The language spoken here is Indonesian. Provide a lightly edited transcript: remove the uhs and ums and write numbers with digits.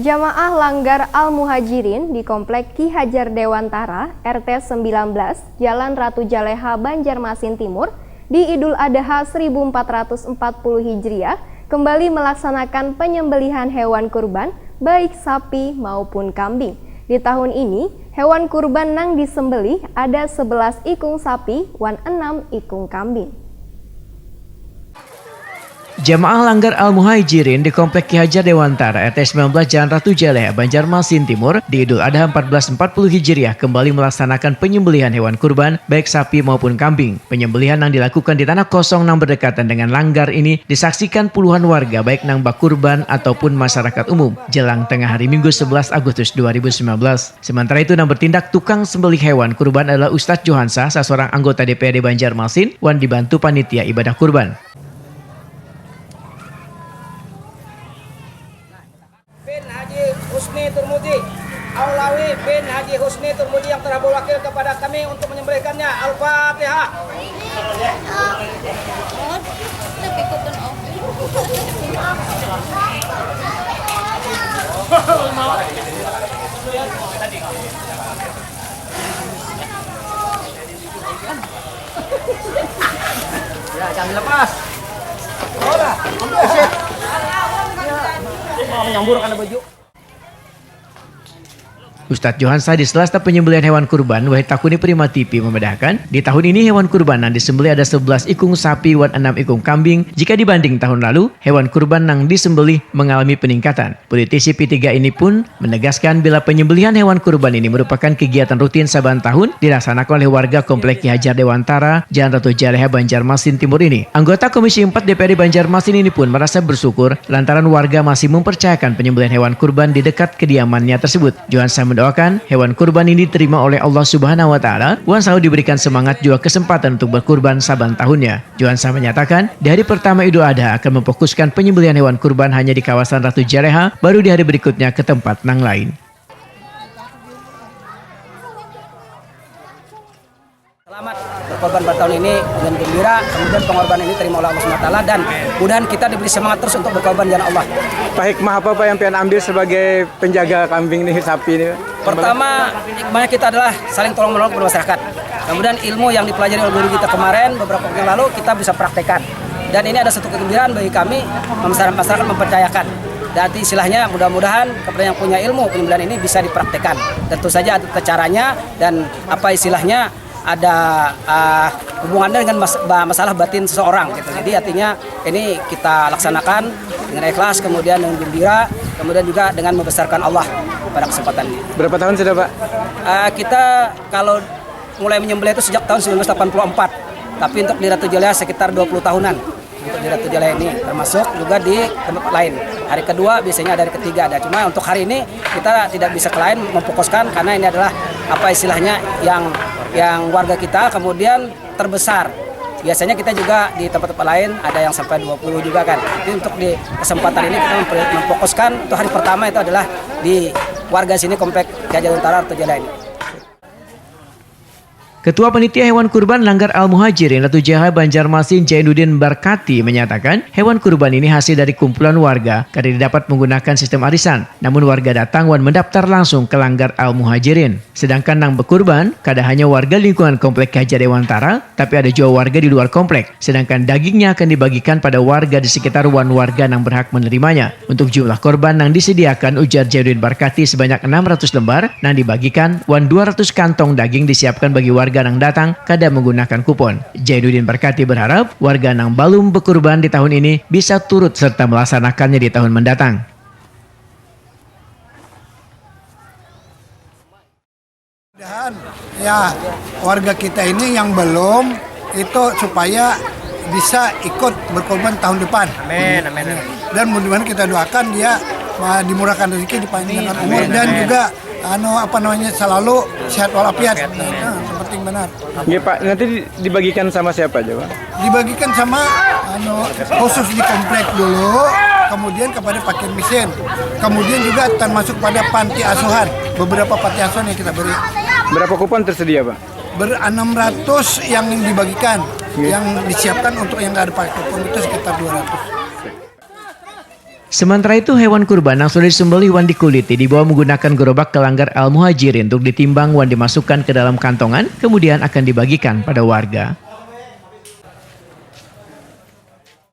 Jamaah Langgar Al-Muhajirin di Komplek Ki Hajar Dewantara, RT 19, Jalan Ratu Jaleha, Banjarmasin Timur, di Idul Adha 1440 Hijriah, kembali melaksanakan penyembelihan hewan kurban, baik sapi maupun kambing. Di tahun ini, hewan kurban nang disembelih ada 11 ikung sapi, 6 ikung kambing. Jamaah Langgar Al-Muhajirin di Komplek Ki Hajar Dewantara, RT 19 Jalan Ratu Jaleha, Banjarmasin Timur, di Idul Adha 1440 Hijriah kembali melaksanakan penyembelihan hewan kurban, baik sapi maupun kambing. Penyembelihan yang dilakukan di tanah kosong yang berdekatan dengan Langgar ini disaksikan puluhan warga, baik nang bak kurban ataupun masyarakat umum, jelang tengah hari Minggu 11 Agustus 2019. Sementara itu, yang bertindak tukang sembelih hewan kurban adalah Ustadz Johansa, seorang anggota DPRD Banjarmasin, yang dibantu panitia ibadah kurban. Husni Turmudi, Aulawi bin Haji Husni Turmudi yang telah berwakil kepada kami untuk menyembelihkannya. Al-Fatihah. Ya, jangan dilepas. Udah, mau menyambur karena baju. Ustadz Johansa di sela-sela penyembelihan hewan kurban, Wahid Takuni Prima TV membedakan, di tahun ini hewan kurban yang disembelih ada 11 ikung sapi dan 6 ikung kambing. Jika dibanding tahun lalu, hewan kurban yang disembelih mengalami peningkatan. Politisi P3 ini pun menegaskan bila penyembelihan hewan kurban ini merupakan kegiatan rutin saban tahun dilaksanakan oleh warga Komplek Ki Hajar Dewantara, Jalan Ratu Jaleha, Banjarmasin Timur ini. Anggota Komisi 4 DPRD Banjarmasin ini pun merasa bersyukur lantaran warga masih mempercayakan penyembelihan hewan kurban di dekat kediamannya tersebut. Johansa mendoakan hewan kurban ini diterima oleh Allah Subhanahu wa Ta'ala, dan selalu diberikan semangat juga kesempatan untuk berkurban saban tahunnya. Johansa menyatakan di hari pertama Idul Adha akan memfokuskan penyembelihan hewan kurban hanya di kawasan Ratu Jaleha, baru di hari berikutnya ke tempat yang lain. Selamat berkorban pada tahun ini dengan gembira, kemudian pengorbanan ini terima oleh Allah SWT, dan mudah-mudahan kita diberi semangat terus untuk berkorban jalan Allah. Pak, hikmah apa Pak yang pengen ambil sebagai penjaga kambing nih, sapi ini? Pertama, hikmahnya kita adalah saling tolong-menolong kepada masyarakat. Kemudian ilmu yang dipelajari oleh guru kita kemarin beberapa waktu yang lalu kita bisa praktekkan. Dan ini ada satu kegembiraan bagi kami, masyarakat mempercayakan. Dan istilahnya mudah-mudahan kepada yang punya ilmu penyembelihan ini bisa dipraktekkan. Tentu saja ada caranya dan apa istilahnya ada hubungannya dengan masalah batin seseorang gitu. Jadi artinya ini kita laksanakan dengan ikhlas, kemudian dengan gembira, kemudian juga dengan membesarkan Allah pada kesempatan ini. Berapa tahun sudah Pak? Kita kalau mulai menyembelih itu sejak tahun 1984, tapi untuk di Ratu Jaleha sekitar 20 tahunan untuk di Ratu Jaleha ini, termasuk juga di tempat lain. Hari kedua biasanya ada, hari ketiga ada. Cuma untuk hari ini kita tidak bisa ke lain, memfokuskan karena ini adalah apa istilahnya yang warga kita kemudian terbesar. Biasanya kita juga di tempat-tempat lain ada yang sampai 20 juga kan. Jadi untuk di kesempatan ini kita memfokuskan untuk hari pertama itu adalah di warga sini Komplek Ki Hajar Dewantara Ratu Jaleha ini. Ketua Panitia Hewan Kurban Langgar Al-Muhajirin Ratu Jaleha Banjarmasin Jainuddin Barkati menyatakan hewan kurban ini hasil dari kumpulan warga karena didapat menggunakan sistem arisan. Namun warga datang dan mendaftar langsung ke Langgar Al-Muhajirin. Sedangkan nang berkurban kada hanya warga lingkungan Komplek Ki Hajar Dewantara, tapi ada juga warga di luar komplek. Sedangkan dagingnya akan dibagikan pada warga di sekitar warga nang berhak menerimanya. Untuk jumlah korban nang disediakan, ujar Jainuddin Barkati, sebanyak 600 lembar nang dibagikan, 200 kantong daging disiapkan bagi warga nang datang kada menggunakan kupon. Jainuddin Barkati berharap warga nang belum berkurban di tahun ini bisa turut serta melaksanakannya di tahun mendatang. Ya, warga kita ini yang belum itu supaya bisa ikut berkorban tahun depan. Amin, amin. Dan mudah-mudahan kita doakan dia dimurahkan rezeki, dipanjangkan umur, dan juga selalu sehat walafiat. Nah, penting benar. Nggih Pak, nanti dibagikan sama siapa aja Pak? Dibagikan sama khusus di komplek dulu, kemudian kepada fakir miskin, kemudian juga termasuk pada panti asuhan, beberapa panti asuhan yang kita beri. Berapa kupon tersedia Pak? 600 yang dibagikan, yang disiapkan untuk yang nggak ada pakai kupon itu sekitar 200. Sementara itu hewan kurban yang sudah disembelih wan dikuliti dibawa menggunakan gerobak ke Langgar Al Muhajirin untuk ditimbang wan dimasukkan ke dalam kantongan kemudian akan dibagikan pada warga.